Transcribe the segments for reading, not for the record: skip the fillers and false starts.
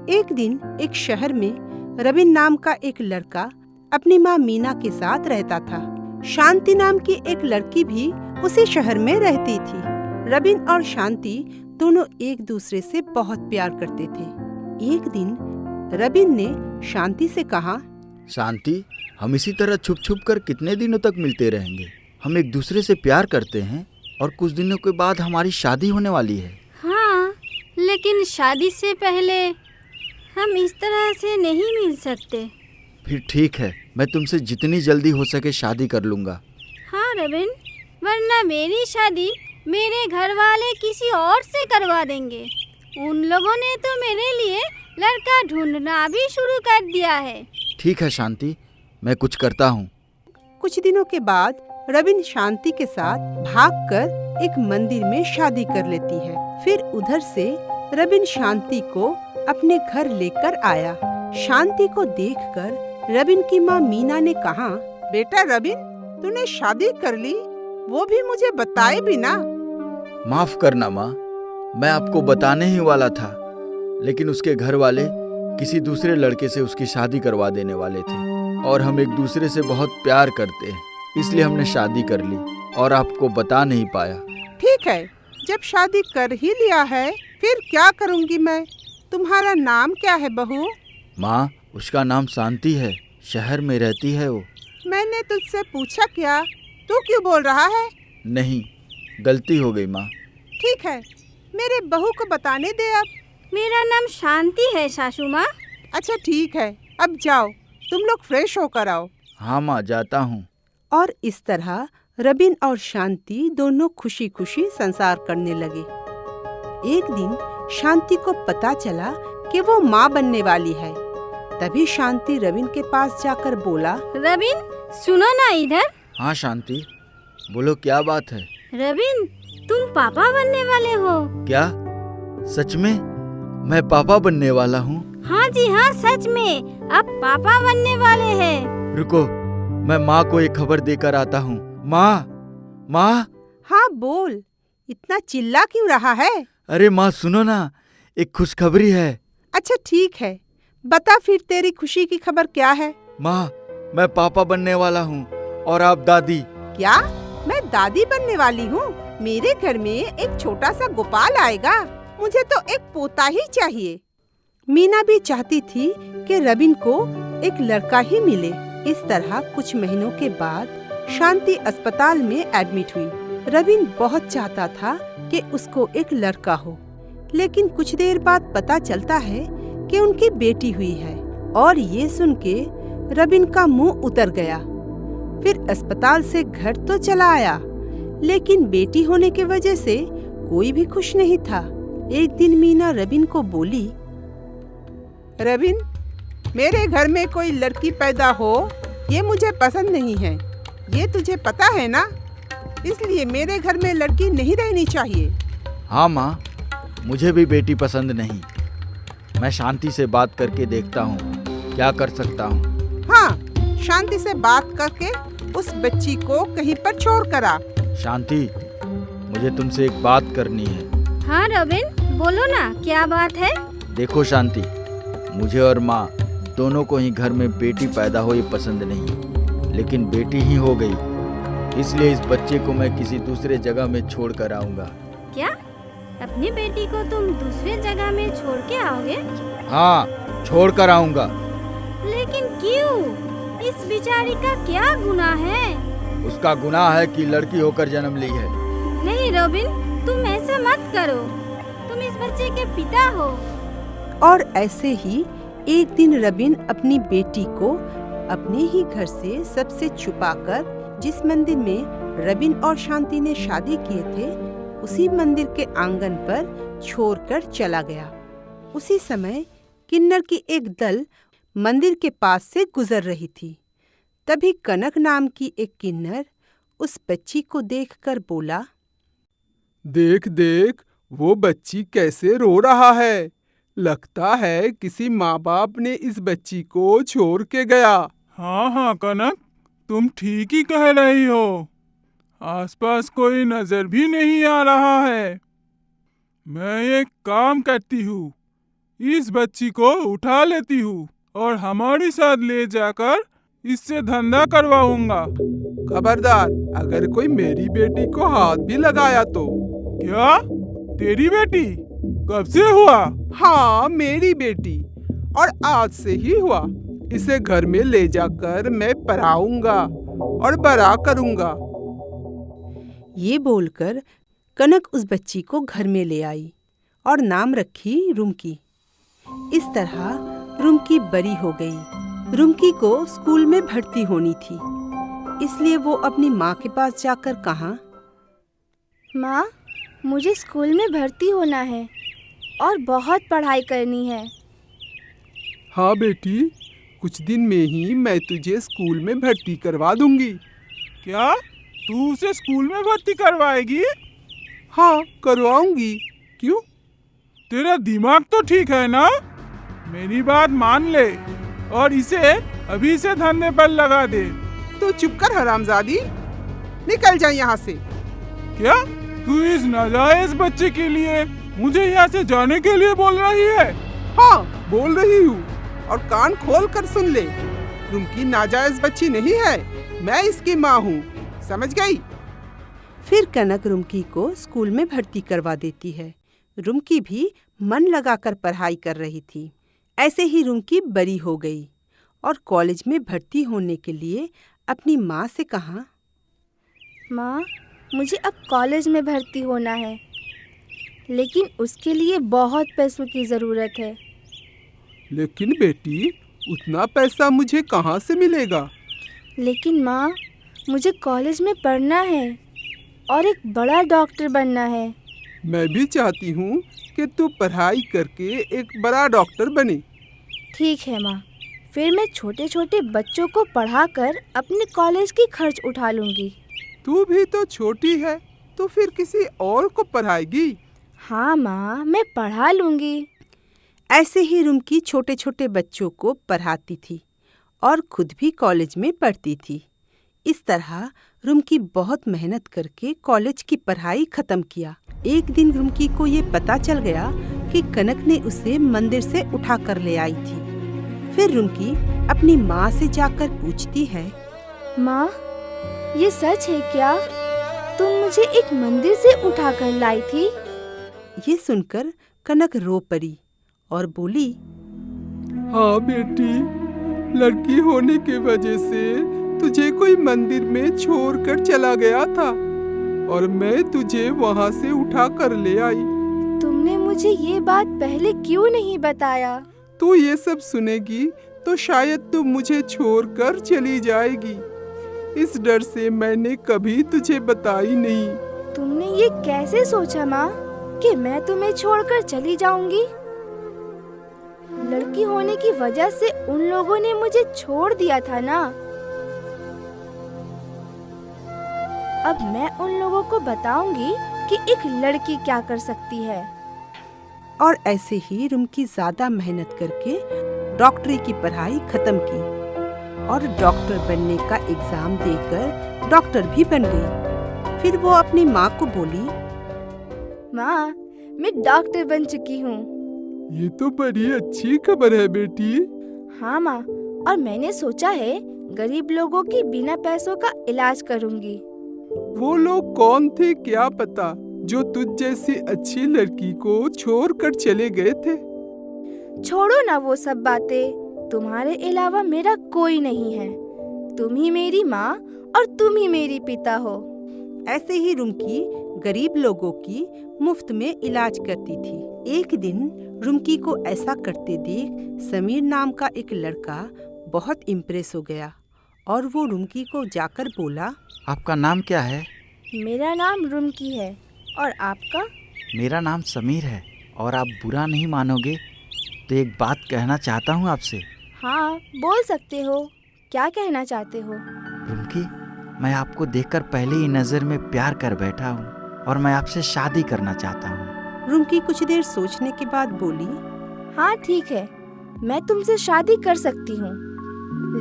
एक दिन एक शहर में रबिन नाम का एक लड़का अपनी माँ मीना के साथ रहता था। शांति नाम की एक लड़की भी उसी शहर में रहती थी। रबिन और शांति दोनों एक दूसरे से बहुत प्यार करते थे। एक दिन रबिन ने शांति से कहा, शांति, हम इसी तरह छुप छुप कर कितने दिनों तक मिलते रहेंगे? हम एक दूसरे से प्यार करते हैं और कुछ दिनों के बाद हमारी शादी होने वाली है। हाँ, लेकिन शादी से पहले हम इस तरह से नहीं मिल सकते। फिर ठीक है, मैं तुमसे जितनी जल्दी हो सके शादी कर लूँगा। हाँ रबिन, वरना मेरी शादी मेरे घर वाले किसी और से करवा देंगे। उन लोगों ने तो मेरे लिए लड़का ढूंढना भी शुरू कर दिया है। ठीक है शांति, मैं कुछ करता हूँ। कुछ दिनों के बाद रबिन शांति के साथ भागकर एक मंदिर में शादी कर लेती है। फिर उधर से रबिन शांति को अपने घर लेकर आया। शांति को देखकर रबिन की माँ मीना ने कहा, बेटा रबिन, तूने शादी कर ली, वो भी मुझे बताए बिना। माफ करना माँ, मैं आपको बताने ही वाला था, लेकिन उसके घर वाले किसी दूसरे लड़के से उसकी शादी करवा देने वाले थे और हम एक दूसरे से बहुत प्यार करते हैं, इसलिए हमने शादी कर ली और आपको बता नहीं पाया। ठीक है, जब शादी कर ही लिया है फिर क्या करूँगी मैं। तुम्हारा नाम क्या है बहू? माँ, उसका नाम शांति है, शहर में रहती है वो। मैंने तुझसे पूछा क्या? तू क्यों बोल रहा है? नहीं, गलती हो गई माँ। ठीक है, मेरे बहू को बताने दे अब। मेरा नाम शांति है सासू माँ। अच्छा ठीक है, अब जाओ, तुम लोग फ्रेश होकर आओ। हाँ माँ, जाता हूँ। और इस तरह रबिन और शांति दोनों खुशी खुशी संसार करने लगे। एक दिन शांति को पता चला कि वो माँ बनने वाली है। तभी शांति रबिन के पास जाकर बोला, रबिन सुनो ना इधर। हाँ शांति, बोलो क्या बात है? रबिन, तुम पापा बनने वाले हो। क्या सच में? मैं पापा बनने वाला हूँ? हाँ जी हाँ, सच में आप पापा बनने वाले हैं। रुको, मैं माँ को एक खबर देकर आता हूँ। माँ, माँ। हाँ बोल, इतना चिल्ला क्यों रहा है? अरे माँ सुनो ना, एक खुशखबरी है। अच्छा ठीक है, बता फिर तेरी खुशी की खबर क्या है? माँ, मैं पापा बनने वाला हूँ और आप दादी। क्या? मैं दादी बनने वाली हूँ? मेरे घर में एक छोटा सा गोपाल आएगा। मुझे तो एक पोता ही चाहिए। मीना भी चाहती थी कि रबिन को एक लड़का ही मिले। इस तरह कुछ महीनों के बाद शांति अस्पताल में एडमिट हुई। रबिन बहुत चाहता था कि उसको एक लड़का हो, लेकिन कुछ देर बाद पता चलता है कि उनकी बेटी हुई है और ये सुन के रबिन का मुंह उतर गया। फिर अस्पताल से घर तो चला आया, लेकिन बेटी होने की वजह से कोई भी खुश नहीं था। एक दिन मीना रबिन को बोली, रबिन, मेरे घर में कोई लड़की पैदा हो ये मुझे पसंद नहीं है, ये तुझे पता है ना? इसलिए मेरे घर में लड़की नहीं रहनी चाहिए। हाँ माँ, मुझे भी बेटी पसंद नहीं। मैं शांति से बात करके देखता हूँ क्या कर सकता हूँ। हाँ, शांति से बात करके उस बच्ची को कहीं पर छोड़ कर आ। शांति, मुझे तुमसे एक बात करनी है। हाँ रबिन, बोलो ना, क्या बात है? देखो शांति, मुझे और माँ दोनों को ही घर में बेटी पैदा हो ये पसंद नहीं, लेकिन बेटी ही हो गई, इसलिए इस बच्चे को मैं किसी दूसरे जगह में छोड़ कर आऊँगा। क्या? अपनी बेटी को तुम दूसरे जगह में छोड़ के आओगे? हाँ, छोड़ कर आऊँगा। लेकिन क्यों? इस बेचारी का क्या गुनाह है? उसका गुनाह है कि लड़की होकर जन्म ली है। नहीं रबिन, तुम ऐसा मत करो, तुम इस बच्चे के पिता हो। और ऐसे ही एक दिन रबिन अपनी बेटी को अपने ही घर से सबसे छुपाकर जिस मंदिर में रबिन और शांति ने शादी किए थे उसी मंदिर के आंगन पर छोड़कर चला गया। उसी समय किन्नर की एक दल मंदिर के पास से गुजर रही थी। तभी कनक नाम की एक किन्नर उस बच्ची को देखकर बोला, देख देख, वो बच्ची कैसे रो रहा है। लगता है किसी माँ बाप ने इस बच्ची को छोड़ के गया। हाँ हाँ कनक, तुम ठीक ही कह रही हो। आसपास कोई नजर भी नहीं आ रहा है। मैं एक काम करती हूँ, इस बच्ची को उठा लेती हूँ और हमारे साथ ले जाकर इससे धंधा करवाऊंगा। खबरदार, अगर कोई मेरी बेटी को हाथ भी लगाया तो। क्या? तेरी बेटी? कब से हुआ? हाँ, मेरी बेटी, और आज से ही हुआ। इसे घर में ले जाकर मैं पढ़ाऊंगा और बड़ा करूंगा। ये बोलकर कनक उस बच्ची को घर में ले आई और नाम रखी रुमकी। इस तरह रुमकी बड़ी हो गई। रुमकी को स्कूल में भर्ती होनी थी, इसलिए वो अपनी माँ के पास जाकर कहा, माँ, मुझे स्कूल में भर्ती होना है और बहुत पढ़ाई करनी है। हाँ बेटी, कुछ दिन में ही मैं तुझे स्कूल में भर्ती करवा दूंगी। क्या तू उसे स्कूल में भर्ती करवाएगी? हाँ, करवाऊंगी। क्यों? तेरा दिमाग तो ठीक है ना? मेरी बात मान ले और इसे अभी से धंधे पर लगा दे। तो चुप कर हरामजादी, निकल जा यहाँ से। क्या तू इस नाजायज बच्चे के लिए मुझे यहाँ से जाने के लिए बोल रही है? हाँ, बोल रही हूँ, और कान खोल कर सुन ले। रुमकी नाजायज बच्ची नहीं है, मैं इसकी माँ हूँ, समझ गई? फिर कनक रुमकी को स्कूल में भर्ती करवा देती है। रुमकी भी मन लगाकर पढ़ाई कर रही थी। ऐसे ही रुमकी बड़ी हो गई और कॉलेज में भर्ती होने के लिए अपनी माँ से कहा, माँ, मुझे अब कॉलेज में भर्ती होना है, लेकिन उसके लिए बहुत पैसों की ज़रूरत है। लेकिन बेटी, उतना पैसा मुझे कहाँ से मिलेगा? लेकिन माँ, मुझे कॉलेज में पढ़ना है और एक बड़ा डॉक्टर बनना है। मैं भी चाहती हूँ कि तू पढ़ाई करके एक बड़ा डॉक्टर बने। ठीक है माँ, फिर मैं छोटे छोटे बच्चों को पढ़ाकर अपने कॉलेज की खर्च उठा लूँगी। तू भी तो छोटी है, तो फिर किसी और को पढ़ाएगी? हाँ माँ, मैं पढ़ा लूँगी। ऐसे ही रुमकी छोटे छोटे बच्चों को पढ़ाती थी और खुद भी कॉलेज में पढ़ती थी। इस तरह रुमकी बहुत मेहनत करके कॉलेज की पढ़ाई खत्म किया। एक दिन रुमकी को ये पता चल गया कि कनक ने उसे मंदिर से उठा कर ले आई थी। फिर रुमकी अपनी माँ से जाकर पूछती है, माँ, ये सच है क्या? तुम मुझे एक मंदिर से उठा कर लाई थी? ये सुनकर कनक रो पड़ी और बोली, हाँ बेटी, लड़की होने के वजह से तुझे कोई मंदिर में छोड़कर चला गया था और मैं तुझे वहाँ से उठा कर ले आई। तुमने मुझे ये बात पहले क्यों नहीं बताया? तू ये सब सुनेगी तो शायद तू मुझे छोड़कर चली जाएगी। इस डर से मैंने कभी तुझे बताई नहीं। तुमने ये कैसे सोचा माँ कि मैं तुम्हें छोड़कर चली जाऊंगी? लड़की होने की वजह से उन लोगों ने मुझे छोड़ दिया था ना। अब मैं उन लोगों को बताऊंगी कि एक लड़की क्या कर सकती है। और ऐसे ही रुमकी ज्यादा मेहनत करके डॉक्टरी की पढ़ाई खत्म की और डॉक्टर बनने का एग्जाम देकर डॉक्टर भी बन गई। फिर वो अपनी माँ को बोली, माँ, मैं डॉक्टर बन चुकी हूँ। ये तो बड़ी अच्छी खबर है बेटी। हाँ माँ, और मैंने सोचा है गरीब लोगों की बिना पैसों का इलाज करूँगी। वो लोग कौन थे क्या पता, जो तुझ जैसी अच्छी लड़की को छोड़कर चले गए थे। छोड़ो ना वो सब बातें, तुम्हारे अलावा मेरा कोई नहीं है। तुम ही मेरी माँ और तुम ही मेरी पिता हो। ऐसे ही रुमकी गरीब लोगों की मुफ्त में इलाज करती थी। एक दिन रुमकी को ऐसा करते देख समीर नाम का एक लड़का बहुत इम्प्रेस हो गया और वो रुमकी को जाकर बोला, आपका नाम क्या है? मेरा नाम रुमकी है, और आपका? मेरा नाम समीर है, और आप बुरा नहीं मानोगे तो एक बात कहना चाहता हूँ आपसे। हाँ, बोल सकते हो। क्या कहना चाहते हो? रुमकी, मैं आपको देखकर पहले ही नज़र में प्यार कर बैठा हूँ और मैं आपसे शादी करना चाहता हूँ। रुमकी कुछ देर सोचने के बाद बोली, हाँ ठीक है, मैं तुमसे शादी कर सकती हूँ,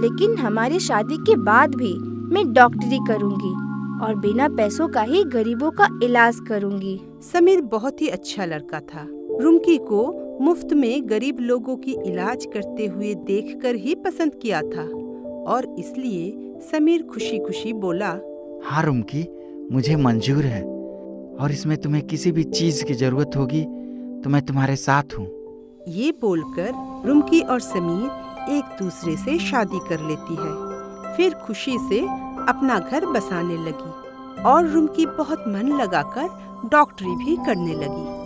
लेकिन हमारी शादी के बाद भी मैं डॉक्टरी करूँगी और बिना पैसों का ही गरीबों का इलाज करूँगी। समीर बहुत ही अच्छा लड़का था। रुमकी को मुफ्त में गरीब लोगों की इलाज करते हुए देखकर ही पसंद किया था और इसलिए समीर खुशी खुशी बोला, हाँ रुमकी, मुझे मंजूर है और इसमें तुम्हें किसी भी चीज की जरूरत होगी तो मैं तुम्हारे साथ हूँ। ये बोलकर रुमकी और समीर एक दूसरे से शादी कर लेती है। फिर खुशी से अपना घर बसाने लगी और रुमकी बहुत मन लगाकर डॉक्टरी भी करने लगी।